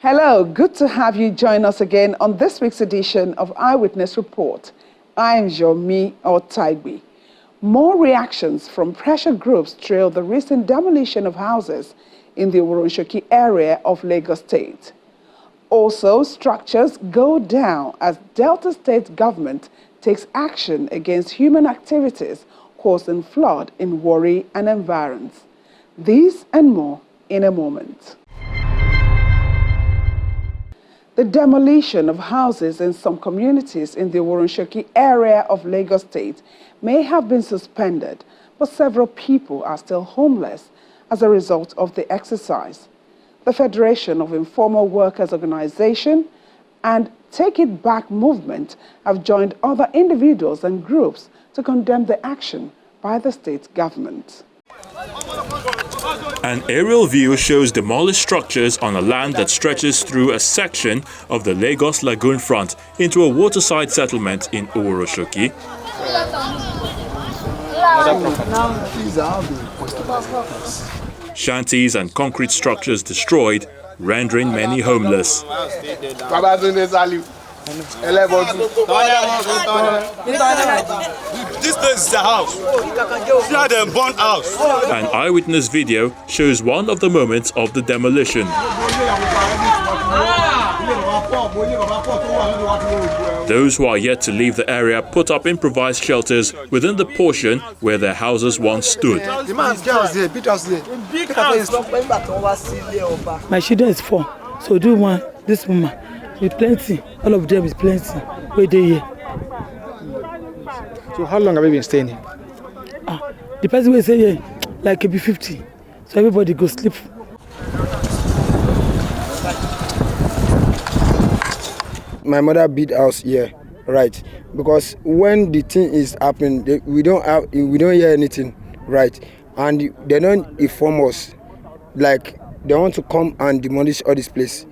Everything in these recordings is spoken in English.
Hello, good to have you join us again on this week's edition of Eyewitness Report. I am Jomi Otaigbi. More reactions from pressure groups trail the recent demolition of houses in the Oworonshoki area of Lagos State. Also, structures go down as Delta State government takes action against human activities causing flood in Warri and environs. These and more in a moment. The demolition of houses in some communities in the Oworonshoki area of Lagos State may have been suspended, but several people are still homeless as a result of the exercise. The Federation of Informal Workers Organization and Take It Back movement have joined other individuals and groups to condemn the action by the state government. An aerial view shows demolished structures on a land that stretches through a section of the Lagos Lagoon front into a waterside settlement in Oworonshoki. Shanties and concrete structures destroyed, rendering many homeless. This place is a house. See how they burn house. An eyewitness video shows one of the moments of the demolition. Those who are yet to leave the area put up improvised shelters within the portion where their houses once stood. My children is 4, so do one, this woman. With plenty, all of them is plenty. Where they here. So how long have you been staying here? The person will say here, like it be 50. So everybody go sleep. My mother built house here, right? Because when the thing is happening, we don't hear anything, right? And they don't inform us, like they want to come and demolish all this place.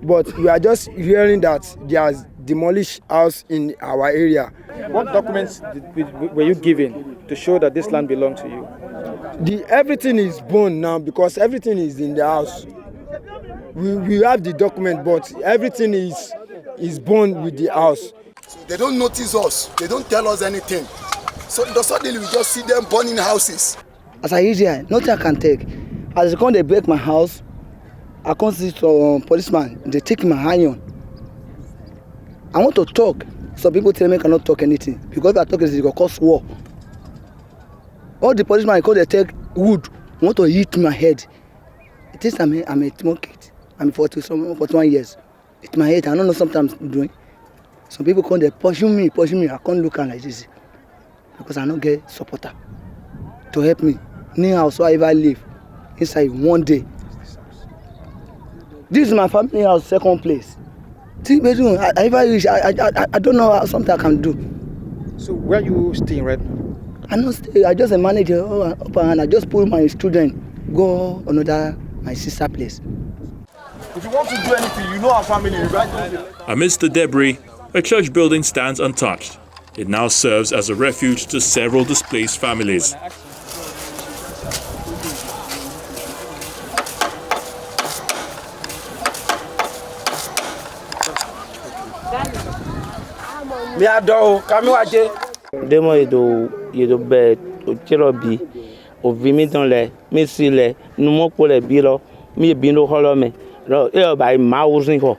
But we are just hearing that there's demolished house in our area. What documents were you given to show that this land belonged to you? Everything is burned now because everything is in the house. We have the document, but everything is burned with the house. They don't notice us. They don't tell us anything. So suddenly we just see them burning houses. As I use here, nothing I can take. As they come, they break my house. I can't see some policeman. They take my iron. I want to talk. Some people tell me I cannot talk anything because if I talk, it's going to cause war. All the policemen, because they take wood, want to hit my head. It is I'm a small kid. I'm 41 years. It's my head. I don't know sometimes doing. Some people come, they pushing me. I can't look at like this because I don't get supporter to help me. Near house, so I ever live inside one day. This is my family house, second place. I don't know how something I can do. So where are you staying right now? I don't stay. I just a manager upper hand. I just pull my student, go another my sister place. If you want to do anything, you know our family, right? Amidst the debris, a church building stands untouched. It now serves as a refuge to several displaced families. Demo yedo be ochirobi ovimi ton le mi sile numo ko le bi lo mi bi no holo me ro e ba ma wusin ko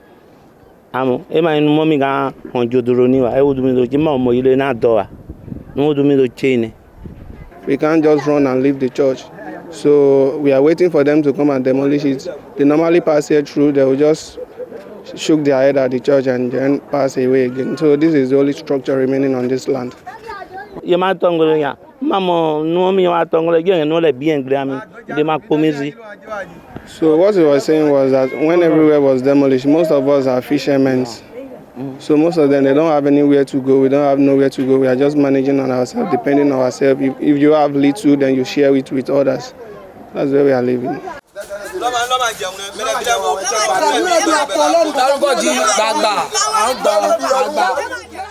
amo e ma numo mi ga onjodoro ni wa e wudu mi do ji ma mo ile na do wa no wudu mi do chain. We can't just run and leave the church. So we are waiting for them to come and demolish it. They normally pass here through, they will just shook their head at the church and then pass away again. So this is the only structure remaining on this land. So what we were saying was that when everywhere was demolished, most of us are fishermen. So most of them, they don't have anywhere to go. We don't have nowhere to go. We are just managing on ourselves, depending on ourselves. If you have little, then you share it with others. That's where we are living.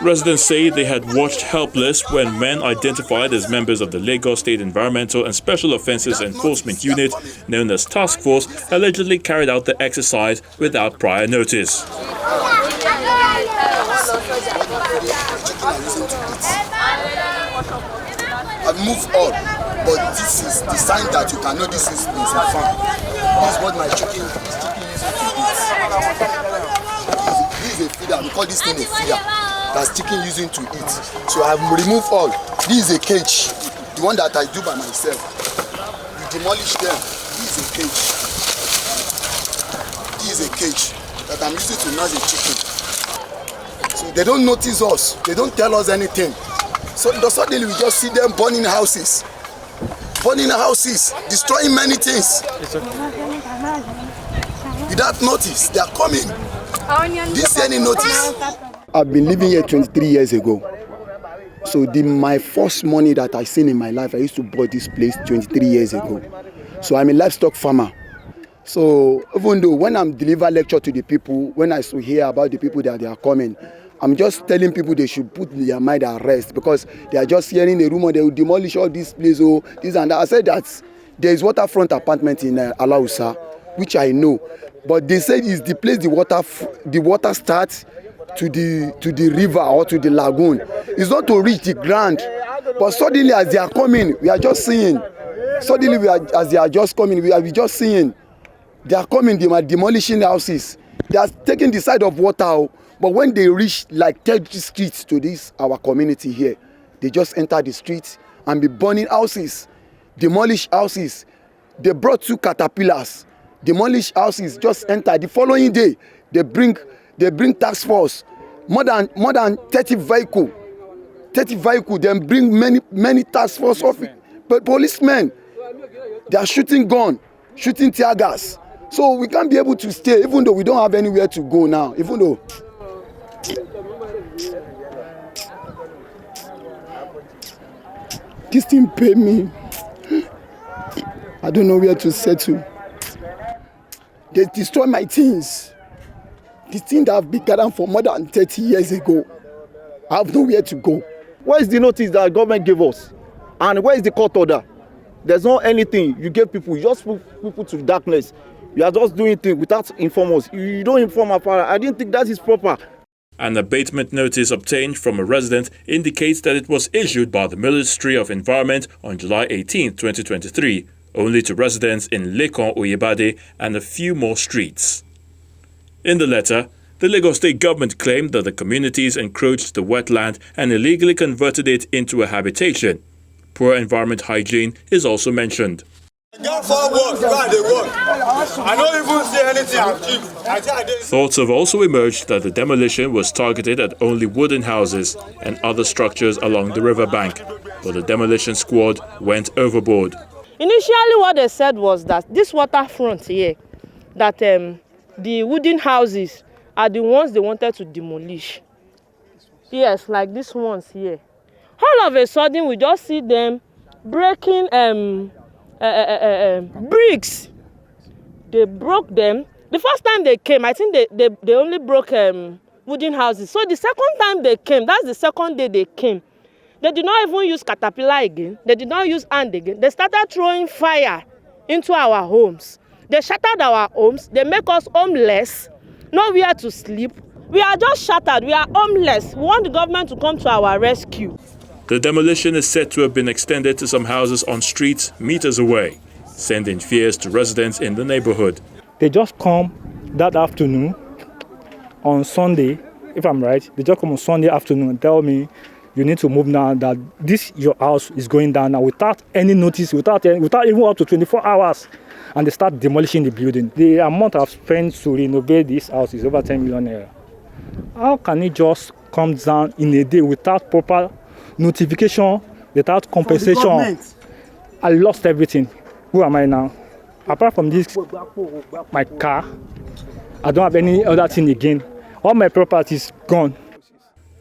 Residents say they had watched helpless when men identified as members of the Lagos State Environmental and Special Offences Enforcement Unit, known as Task Force, allegedly carried out the exercise without prior notice. I've moved on, but this is the sign that you can know this is a farm. This is what my chicken is using to eat. This is a feeder. We call this thing a feeder. That's chicken using to eat. So I've removed all. This is a cage, the one that I do by myself. We demolish them. This is a cage. This is a cage that I'm using to nurse a chicken. So they don't notice us. They don't tell us anything. So suddenly we just see them burning houses, destroying many things. Without notice, they are coming. This any notice. I've been living here 23 years ago. So my first money that I seen in my life, I used to buy this place 23 years ago. So I'm a livestock farmer. So even though when I'm deliver lecture to the people, when I hear about the people that they are coming, I'm just telling people they should put their mind at rest because they are just hearing the rumor they will demolish all this place, oh, this and that. I said that there is waterfront apartment in Alausa, which I know, but they said it's the place the water starts to the river or to the lagoon. It's not to reach the ground, but suddenly as they are coming, we are just seeing. Suddenly as they are just coming, we are just seeing. They are coming, they are demolishing houses. They are taking the side of water. But when they reach like 30 streets to this, our community here, they just enter the streets and be burning houses, demolish houses. They brought 2 caterpillars, demolish houses, just enter. The following day, they bring task force, more than 30 vehicle, then bring many task force policemen. They are shooting gun, shooting tear gas. So we can't be able to stay, even though we don't have anywhere to go now, even though. This thing pay me. I don't know where to settle. They destroy my things. The thing that I've been gathering for more than 30 years ago. I have nowhere to go. Where is the notice that the government gave us? And where is the court order? There's not anything you gave people. You just put people to darkness. You are just doing things without informing us. You don't inform our father. I didn't think that is proper. An abatement notice obtained from a resident indicates that it was issued by the Ministry of Environment on July 18, 2023, only to residents in Lekon Oyebade and a few more streets. In the letter, the Lagos State government claimed that the communities encroached the wetland and illegally converted it into a habitation. Poor environment hygiene is also mentioned. I don't even see anything. Thoughts have also emerged that the demolition was targeted at only wooden houses and other structures along the riverbank, but the demolition squad went overboard. Initially, what they said was that this waterfront here, that the wooden houses are the ones they wanted to demolish. Yes, like these ones here. All of a sudden, we just see them breaking bricks. They broke them. The first time they came, I think they only broke wooden houses. So the second time they came, that's the second day they came. They did not even use caterpillar again. They did not use hand again. They started throwing fire into our homes. They shattered our homes. They make us homeless, nowhere to sleep. We are just shattered. We are homeless. We want the government to come to our rescue. The demolition is said to have been extended to some houses on streets meters away, sending fears to residents in the neighborhood. They just come that afternoon on Sunday, if I'm right. They just come on Sunday afternoon and tell me, you need to move now, that your house is going down now without any notice, without even up to 24 hours. And they start demolishing the building. The amount I've spent to renovate this house is over 10 million naira. How can it just come down in a day without proper notification, without compensation? I lost everything. Who am I now? Apart from this, my car, I don't have any other thing again. All my properties gone.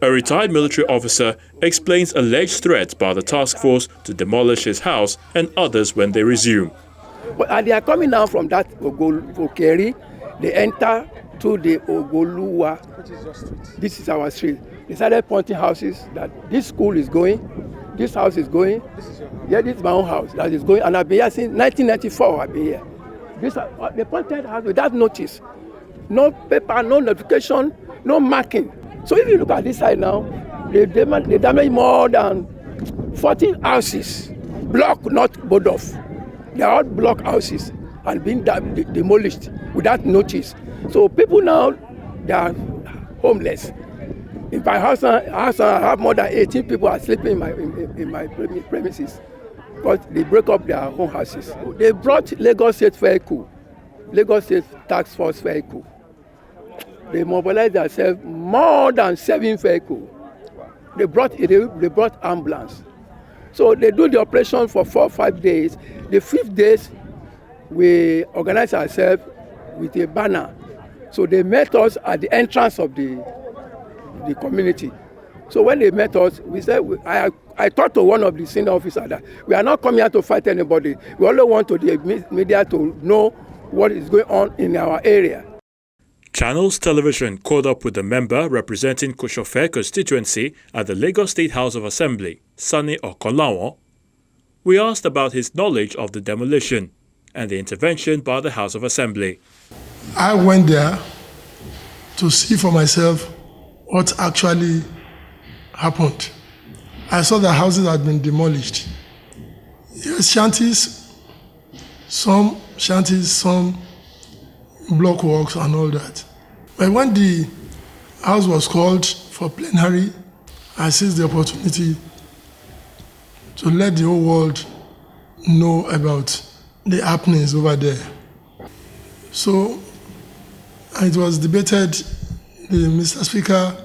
A retired military officer explains alleged threats by the task force to demolish his house and others when they resume. And they are coming now from that Okeri. They enter to the Ogoluwa. This is our street. They started pointing houses that this school is going, this house is going. Yeah, this is my own house that is going. And I've been here since 1994, I've been here. They pointed house without notice. No paper, no notification, no marking. So if you look at this side now, they damage more than 14 houses. Block, not board off. They are all block houses and being demolished without notice. So people now, they are homeless. In my house, I have more than 18 people are sleeping in my premises because they break up their own houses. They brought Lagos State vehicle, Lagos State Task Force vehicle. They mobilized themselves more than 7 vehicles. They brought ambulance. So they do the operation for 4 or 5 days. The 5th day, we organize ourselves with a banner. So they met us at the entrance of the community. So when they met us, we said, I talked to one of the senior officers that we are not coming here to fight anybody. We only want to the media to know what is going on in our area. Channels Television caught up with the member representing Koshofe constituency at the Lagos State House of Assembly, Sani Okolawon. We asked about his knowledge of the demolition and the intervention by the House of Assembly. I went there to see for myself what actually happened. I saw the houses had been demolished. Yes, some shanties, some block works and all that. But when the house was called for plenary, I seized the opportunity to let the whole world know about the happenings over there. So it was debated. The Mr. Speaker,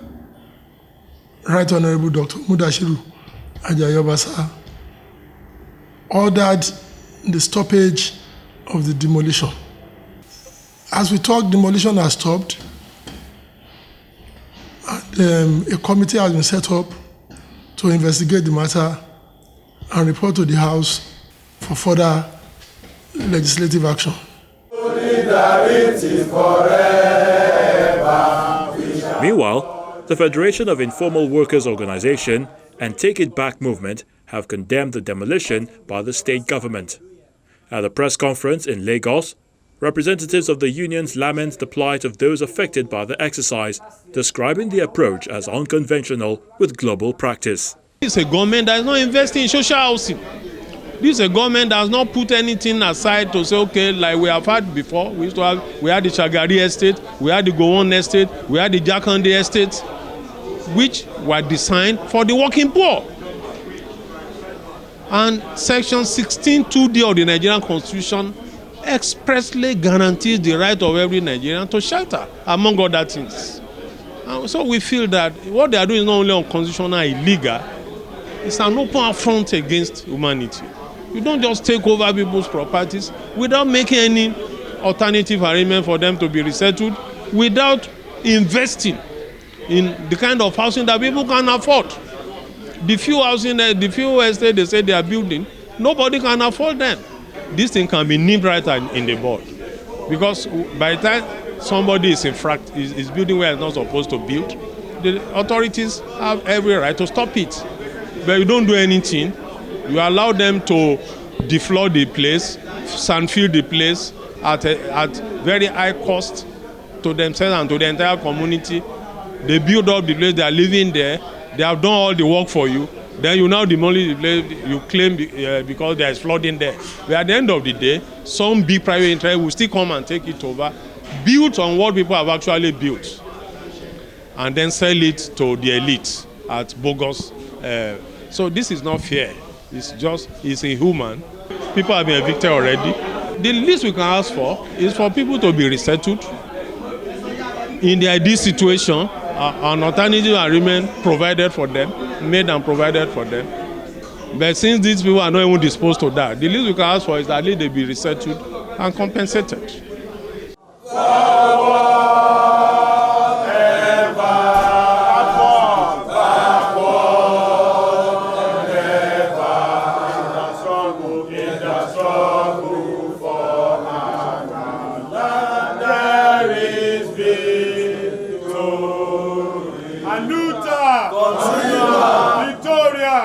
Right Honorable Dr. Mudashiru Ajayobasa, ordered the stoppage of the demolition. As we talk, demolition has stopped, and a committee has been set up to investigate the matter and report to the House for further legislative action. Meanwhile, the Federation of Informal Workers Organization and Take It Back movement have condemned the demolition by the state government. At a press conference in Lagos, representatives of the unions lament the plight of those affected by the exercise, describing the approach as unconventional with global practice. This is a government that is not investing in social housing. This is a government that has not put anything aside to say, okay, like we have had before, we had the Shagari estate, we had the Gowon estate, we had the Jakande estate, which were designed for the working poor. And Section 16(2)(d) of the Nigerian Constitution expressly guarantees the right of every Nigerian to shelter, among other things. And so we feel that what they are doing is not only unconstitutional and illegal, it's an open affront against humanity. You don't just take over people's properties without making any alternative arrangement for them to be resettled, without investing in the kind of housing that people can afford. The few estates they say they are building, nobody can afford them. This thing can be nipped right in the bud, because by the time somebody is building where it's not supposed to build, the authorities have every right to stop it. But you don't do anything. You allow them to defloor the place, sandfill the place at very high cost to themselves and to the entire community. They build up the place, they are living there, they have done all the work for you. Then you now demolish the place, you claim because there is flooding there. But at the end of the day, some big private interest will still come and take it over, built on what people have actually built, and then sell it to the elite at bogus. So this is not fair. It's inhuman. People have been evicted already. The least we can ask for is for people to be resettled. In the ideal situation, an alternative arrangement provided for them, made and provided for them. But since these people are not even disposed to that, the least we can ask for is that at least they be resettled and compensated. New time. Victoria!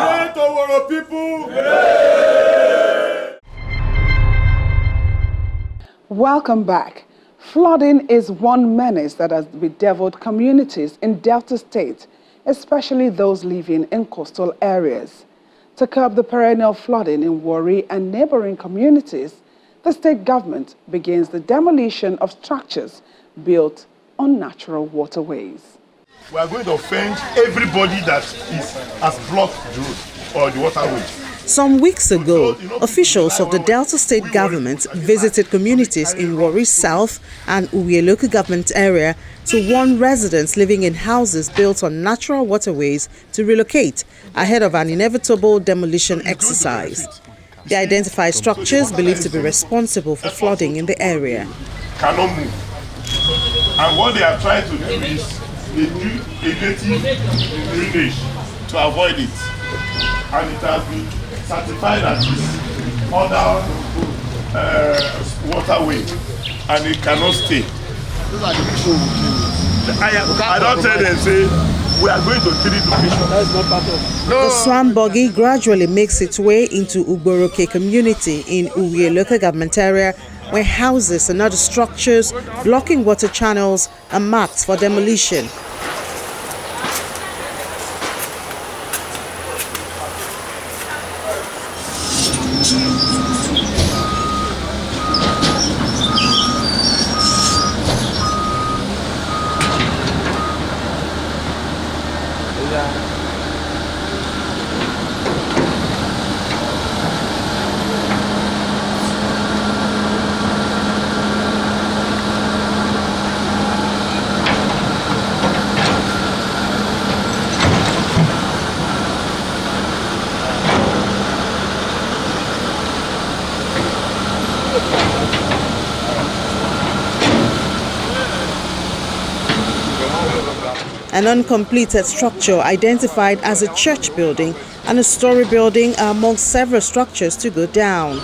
Great Oworo people! Welcome back. Flooding is one menace that has bedeviled communities in Delta State, especially those living in coastal areas. To curb the perennial flooding in Warri and neighboring communities, the state government begins the demolition of structures built on natural waterways. We are going to fence everybody that has blocked the road or the waterway. Some weeks ago, officials of the Delta State government visited communities in Warri South and Uwie local government area to warn residents living in houses built on natural waterways to relocate ahead of an inevitable demolition exercise. They identified structures believed to be responsible for flooding in the area. Cannot move. And what they are trying to do is they do a native drainage to avoid it. And it has been certified as other waterway, and it cannot stay. Those are the people who kill. I don't tell them, say, we are going to 3 locations. That's not part of. The swamp buggy gradually makes its way into Oworonshoki community in Uwie local government area, where houses and other structures blocking water channels are marked for demolition. An uncompleted structure identified as a church building and a story building are among several structures to go down.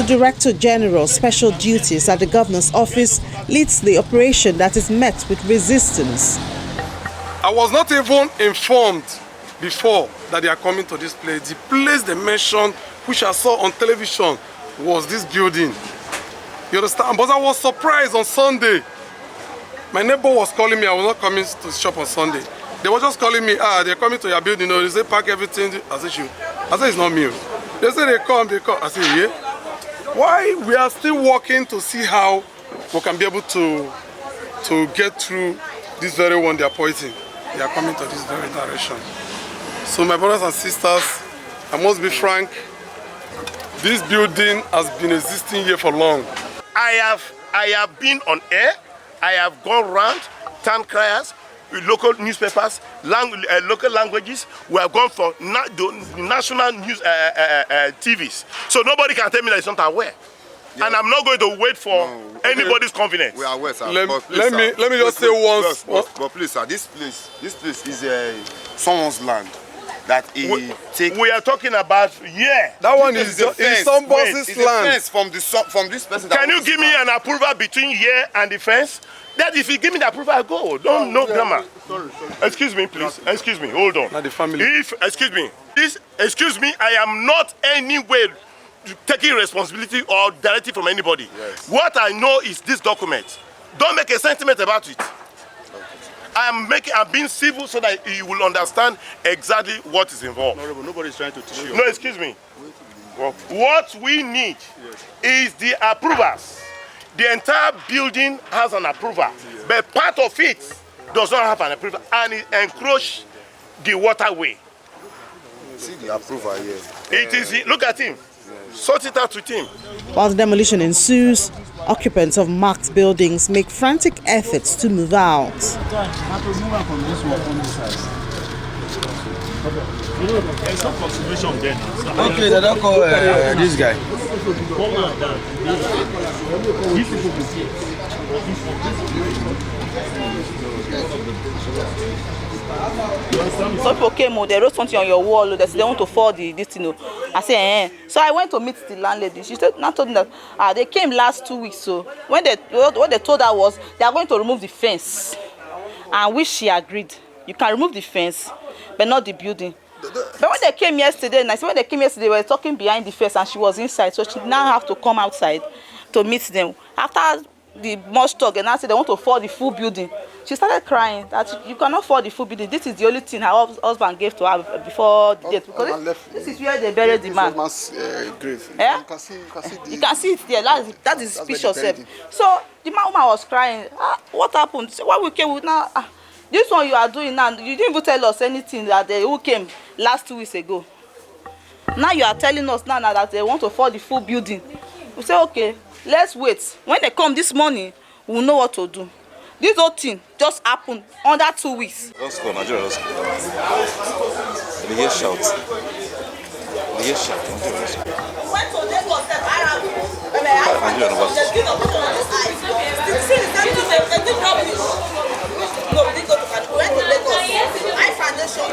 Director General Special Duties at the Governor's Office leads the operation that is met with resistance. I was not even informed before that they are coming to this place. The place they mentioned, which I saw on television, was this building. You understand? But I was surprised on Sunday. My neighbor was calling me. I was not coming to shop on Sunday. They were just calling me, they're coming to your building. They say, pack everything. I said, it's not me. They say, they come. I said, yeah. Why? We are still working to see how we can be able to get through this very one they are pointing. They are coming to this very direction. So my brothers and sisters, I must be frank, this building has been existing here for long. I have been on air, I have gone around, town criers, local newspapers, local languages. We have gone for national news TVs. So nobody can tell me that it's not aware. Yeah. And I'm not going to wait for anybody's convenience. We are aware, sir. Let me just say once. But please, sir, this place is someone's land. That we are talking about, yeah. That one is somebody's land. From this person. Can you give me an approval between here and the fence? That if you give me the approval, I go. No grammar. Sorry. Excuse me, please. Excuse me. Hold on. Not the family. Excuse me. Excuse me. I am not anywhere taking responsibility or directive from anybody. Yes. What I know is this document. Don't make a sentiment about it. I'm being civil so that you will understand exactly what is involved. Nobody's trying to teach you. No, excuse me. What we need is the approvers. The entire building has an approval, but part of it does not have an approval, and it encroaches the waterway. See the approval here. It is, look at him. Sort it out with him. While the demolition ensues, occupants of marked buildings make frantic efforts to move out. There's some consideration there now. Okay, they don't call this guy. Some people came, they wrote something on your wall, they said they want to fall this thing. I said, eh. So I went to meet the landlady. She told me that they came last 2 weeks. So what they told her was they are going to remove the fence, and which she agreed. You can remove the fence, but not the building. But when they came yesterday, they were talking behind the fence, and she was inside. So she now have to come outside to meet them. After the much talk, and I said they want to fall the full building. She started crying that you cannot fall the full building. This is the only thing her husband gave to her before the death, because this is where they buried the man. Grave. Yeah? You can see it there. That is picture. So the woman was crying. What happened? So why we came with now? This one you are doing now, you didn't even tell us anything that they who came last 2 weeks ago. Now you are telling us now that they want to fall the full building. We say, okay, let's wait. When they come this morning, we'll know what to do. This whole thing just happened under 2 weeks. Let's go, Nigeria, let's go. They hear shout. They hear shout.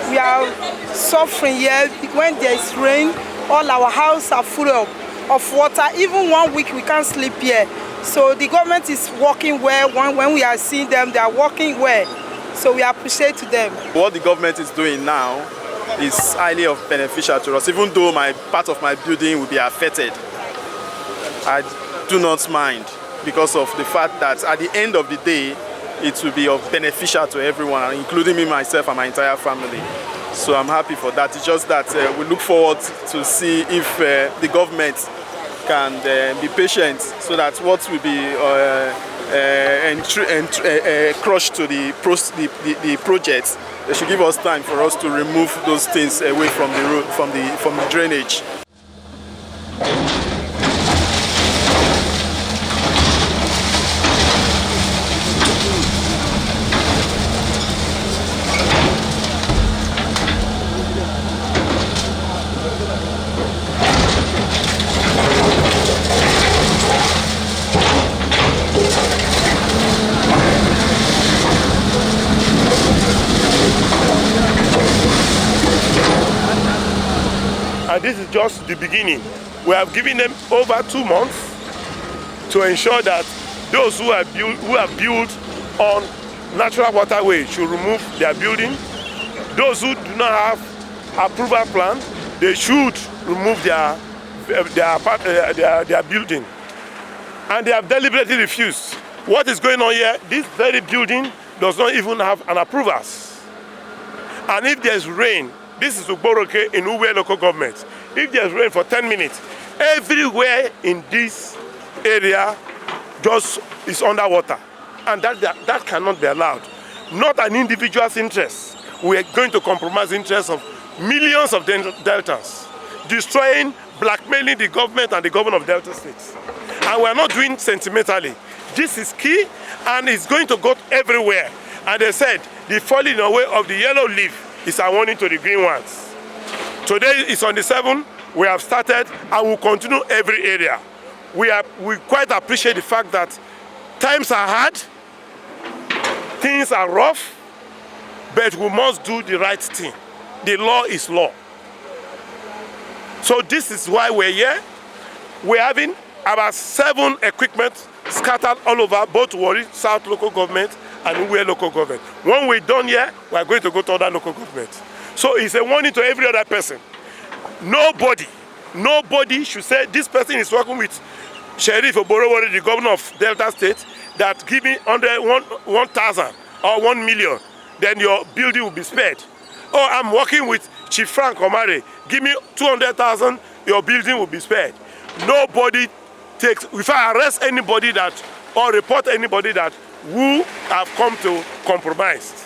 We are suffering here. When there is rain, all our houses are full of water. Even 1 week we can't sleep here. So the government is working well. When we are seeing them, they are working well. So we appreciate them. What the government is doing now is highly beneficial to us. Even though part of my building will be affected, I do not mind, because of the fact that at the end of the day, it will be beneficial to everyone, including me, myself, and my entire family. So I'm happy for that. It's just that we look forward to see if the government can be patient, so that what will be crushed to the project, they should give us time for us to remove those things away from the road, from the drainage. And this is just the beginning. We have given them over 2 months to ensure that those who are built on natural waterway should remove their building. Those who do not have approval plan, they should remove their building. And they have deliberately refused. What is going on here? This very building does not even have an approval. And if there's rain, this is Oworonshoki in Uwe local government. If there's rain for 10 minutes, everywhere in this area just is underwater. And that cannot be allowed. Not an individual's interest. We are going to compromise the interests of millions of deltas, destroying, blackmailing the government and the government of Delta states. And we are not doing sentimentally. This is key, and it's going to go everywhere. And they said the falling away of the yellow leaf is a warning to the green ones. Today is on the 7th. We have started and will continue every area. We quite appreciate the fact that times are hard, things are rough, but we must do the right thing. The law is law. So this is why we're here. We're having about 7 equipment scattered all over both Warri South local government and Uwe local government. When we're done here, we're going to go to other local governments. So it's a warning to every other person. Nobody should say this person is working with Sheriff Oborowori, the governor of Delta State, that give me 1,000 or 1 million. then your building will be spared. Oh, I'm working with Chief Frank Omare. Give me 200,000, your building will be spared. Nobody takes, if I arrest anybody that, or report anybody that who have come to compromise.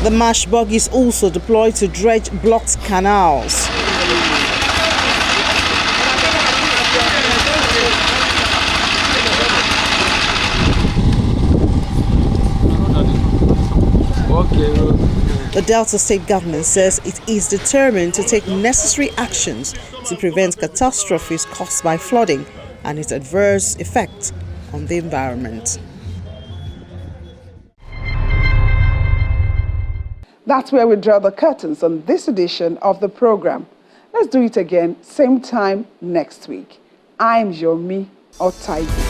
The MASH bug is also deployed to dredge blocked canals. The Delta State government says it is determined to take necessary actions to prevent catastrophes caused by flooding and its adverse effect on the environment. That's where we draw the curtains on this edition of the program. Let's do it again, same time next week. I'm Yomi Otaibi.